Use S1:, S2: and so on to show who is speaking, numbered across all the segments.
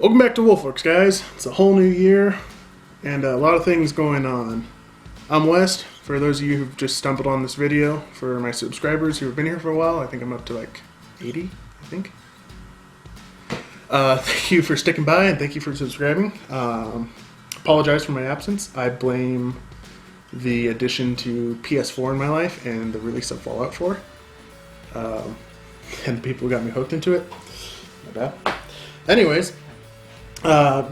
S1: Welcome back to Worx, guys. It's a whole new year and a lot of things going on. I'm West, for those of you who've just stumbled on this video. For my subscribers who have been here for a while, I think I'm up to like 80, I think. Thank you for sticking by and thank you for subscribing. Apologize for my absence. I blame the addition to PS4 in my life and the release of Fallout 4. And the people who got me hooked into it. My bad. Anyways,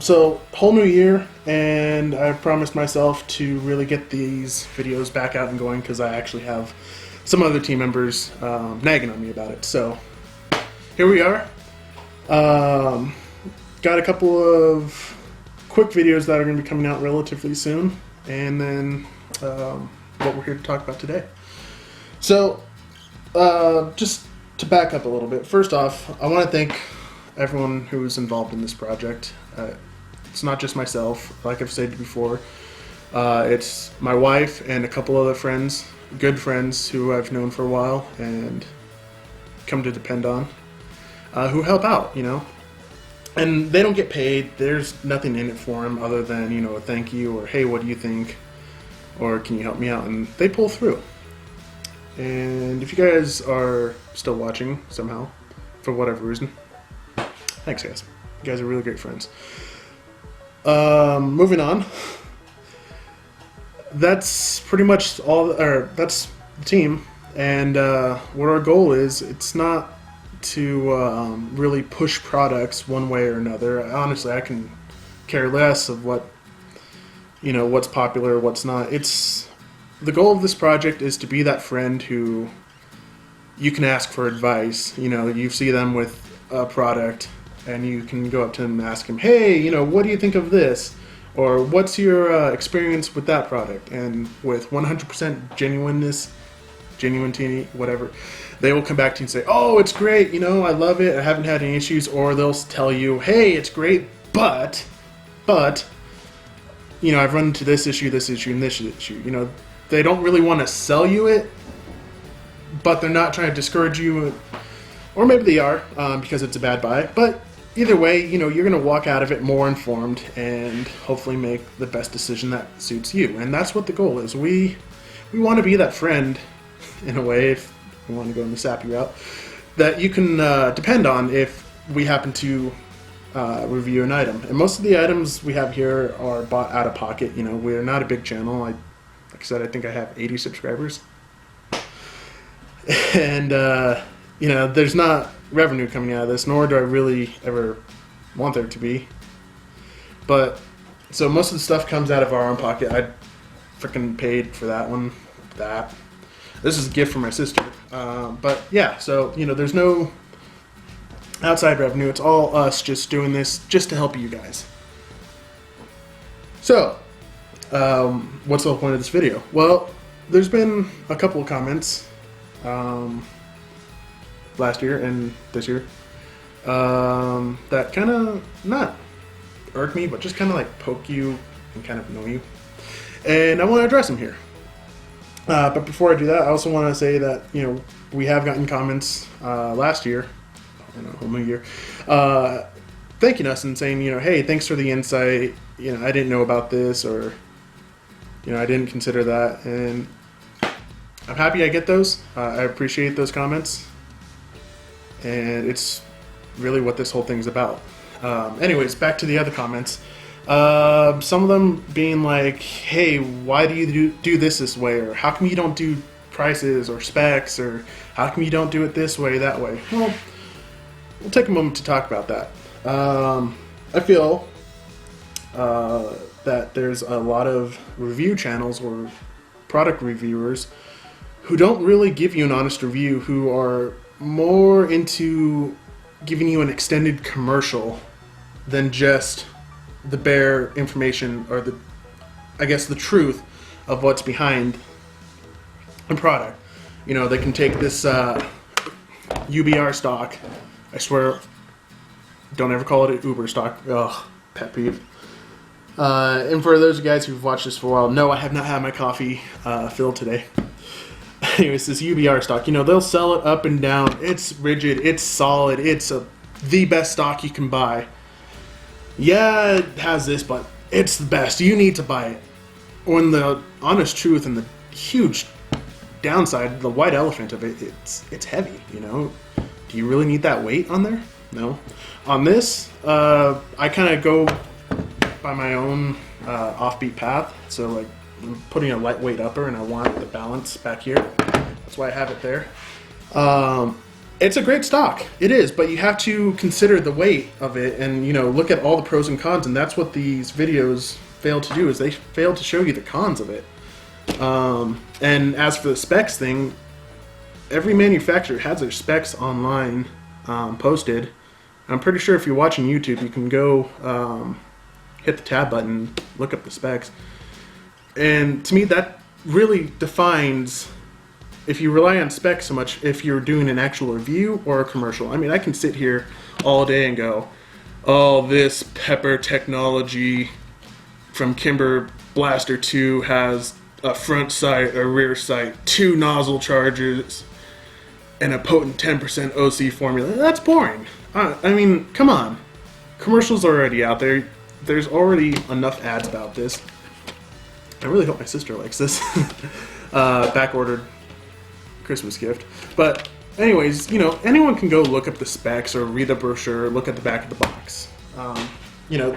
S1: so whole new year, and I promised myself to really get these videos back out and going because I actually have some other team members nagging on me about it. So here we are. Got a couple of quick videos that are going to be coming out relatively soon, and then what we're here to talk about today. So just to back up a little bit, first off, I want to thank everyone who was involved in this project. It's not just myself, like I've said before. It's my wife and a couple other friends, good friends who I've known for a while and come to depend on, who help out, you know. And they don't get paid. There's nothing in it for them other than, you know, a thank you or, hey, what do you think? Or can you help me out? And they pull through. And if you guys are still watching somehow, for whatever reason, thanks, guys. You guys are really great friends. Moving on. That's pretty much all, or that's the team. And what our goal is, it's not to really push products one way or another. Honestly, I can care less of what, you know, what's popular, what's not. It's the goal of this project is to be that friend who you can ask for advice. You know, you see them with a product and you can go up to them and ask them, hey, you know, what do you think of this? Or what's your experience with that product? And with 100% genuineness, genuinity, whatever, they will come back to you and say, oh, it's great, you know, I love it, I haven't had any issues. Or they'll tell you, hey, it's great, but, you know, I've run into this issue, and this issue. You know, they don't really want to sell you it, but they're not trying to discourage you. Or maybe they are, because it's a bad buy. But either way, you know, you're going to walk out of it more informed and hopefully make the best decision that suits you. And that's what the goal is. We want to be that friend, in a way, if we want to go in the sappy route, that you can depend on if we happen to review an item. And most of the items we have here are bought out of pocket. You know, we're not a big channel. Like I said, I think I have 80 subscribers. And, you know, there's not revenue coming out of this, nor do I really ever want there to be. But, so most of the stuff comes out of our own pocket. I freaking paid for that one. This is a gift from my sister. But, yeah, so, you know, there's no outside revenue. It's all us just doing this just to help you guys. So, what's the whole point of this video? Well, there's been a couple of comments last year and this year that kind of not irk me, but just kind of like poke you and kind of annoy you. And I want to address them here. But before I do that, I also want to say that, you know, we have gotten comments last year, whole new year, thanking us and saying, you know, hey, thanks for the insight. You know, I didn't know about this, or, you know, I didn't consider that. And I'm happy I get those. I appreciate those comments. And it's really what this whole thing's about. Anyways, back to the other comments. Some of them being like, hey, why do you do this way? Or how come you don't do prices or specs? Or how come you don't do it this way, that way? Well, we'll take a moment to talk about that. I feel that there's a lot of review channels or product reviewers who don't really give you an honest review, who are more into giving you an extended commercial than just the bare information, or the, I guess, the truth of what's behind a product. You know, they can take this UBR stock. I swear, don't ever call it an Uber stock. Ugh, pet peeve. And for those guys who've watched this for a while, no, I have not had my coffee filled today. Anyways, this UBR stock, you know, they'll sell it up and down. It's rigid, it's solid, it's the best stock you can buy. yeah, it has this, but it's the best. You need to buy it. When the honest truth and the huge downside, the white elephant of it, it's heavy, you know? Do you really need that weight on there? No. On this, I kind of go by my own offbeat path. So like I'm putting a lightweight upper and I want the balance back here. That's why I have it there. It's a great stock. It is, but you have to consider the weight of it and, you know, look at all the pros and cons, and that's what these videos fail to do, is they fail to show you the cons of it. And as for the specs thing, every manufacturer has their specs online posted. I'm pretty sure if you're watching YouTube, you can go hit the tab button, look up the specs. And to me, that really defines if you rely on specs so much, if you're doing an actual review or a commercial. I mean, I can sit here all day and go, oh, this Pepper technology from Kimber Blaster 2 has a front sight, a rear sight, 2 nozzle chargers, and a potent 10% OC formula. That's boring. I mean, come on. Commercials are already out there. There's already enough ads about this. I really hope my sister likes this. Back-ordered Christmas gift. But anyways, you know, anyone can go look up the specs or read the brochure, look at the back of the box. You know,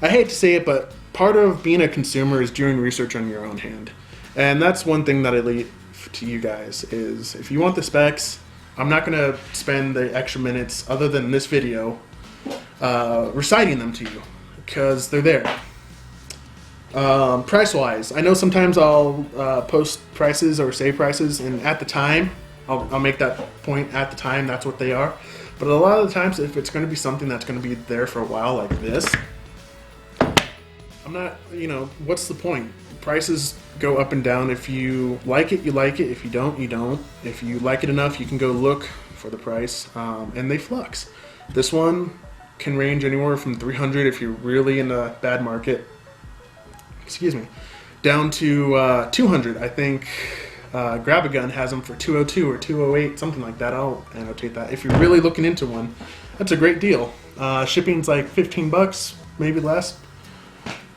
S1: I hate to say it, but part of being a consumer is doing research on your own hand. And that's one thing that I leave to you guys is if you want the specs, I'm not going to spend the extra minutes other than this video reciting them to you because they're there. Price-wise, I know sometimes I'll post prices or say prices, and at the time, I'll make that point at the time, that's what they are. But a lot of the times, if it's going to be something that's going to be there for a while like this, I'm not, you know, what's the point? Prices go up and down. If you like it, you like it. If you don't, you don't. If you like it enough, you can go look for the price, and they flux. This one can range anywhere from $300 if you're really in a bad market, excuse me, down to $200. I think Grab-A-Gun has them for $202 or $208, something like that. I'll annotate that. If you're really looking into one, that's a great deal. Shipping's like 15 bucks, maybe less.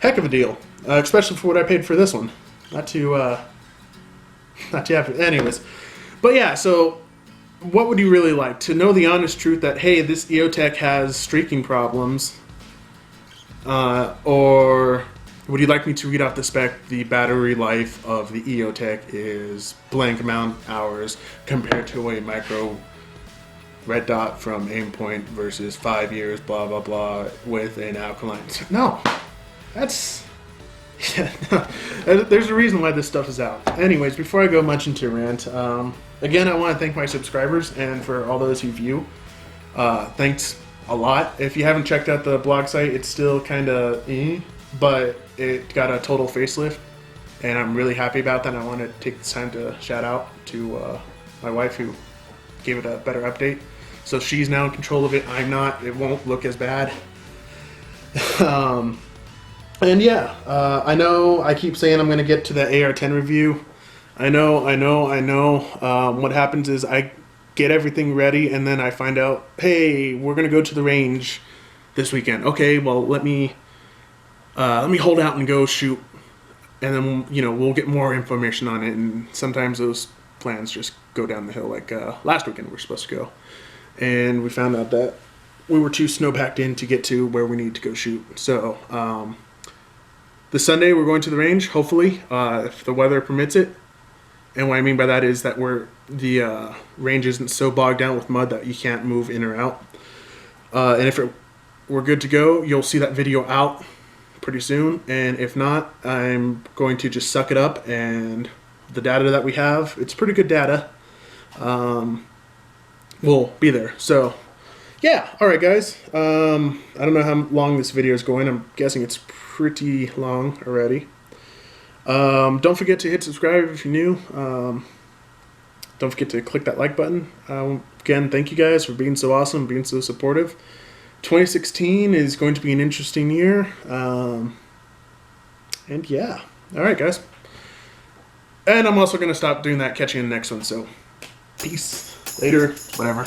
S1: Heck of a deal, especially for what I paid for this one. Not to have it. Anyways, but yeah. So, what would you really like to know? The honest truth that hey, this EOTech has streaking problems, or would you like me to read out the spec? The battery life of the EOTech is blank amount hours compared to a micro red dot from Aimpoint versus 5 years, blah, blah, blah, with an alkaline. No, that's, there's a reason why this stuff is out. Anyways, before I go much into rant, again, I want to thank my subscribers and for all those who view. Thanks a lot. If you haven't checked out the blog site, it's still kind of but it got a total facelift, and I'm really happy about that. I want to take this time to shout out to my wife who gave it a better update. So she's now in control of it. I'm not. It won't look as bad. And yeah, I know I keep saying I'm going to get to the AR-10 review. I know. What happens is I get everything ready, and then I find out, hey, we're going to go to the range this weekend. Okay, well, let me hold out and go shoot, and then, you know, we'll get more information on it. And sometimes those plans just go down the hill. Like last weekend we were supposed to go, and we found out that we were too snowpacked in to get to where we need to go shoot. So this Sunday we're going to the range, hopefully, if the weather permits it. And what I mean by that is that the range isn't so bogged down with mud that you can't move in or out. And if we're good to go, you'll see that video out pretty soon. And if not, I'm going to just suck it up, and the data that we have, it's pretty good data, will be there. So yeah, alright guys, I don't know how long this video is going. I'm guessing it's pretty long already. Don't forget to hit subscribe if you're new. Don't forget to click that like button. Again, thank you guys for being so awesome, being so supportive. 2016 is going to be an interesting year. And yeah. Alright guys. And I'm also going to stop doing that, catching in the next one. So, peace. Later. Whatever.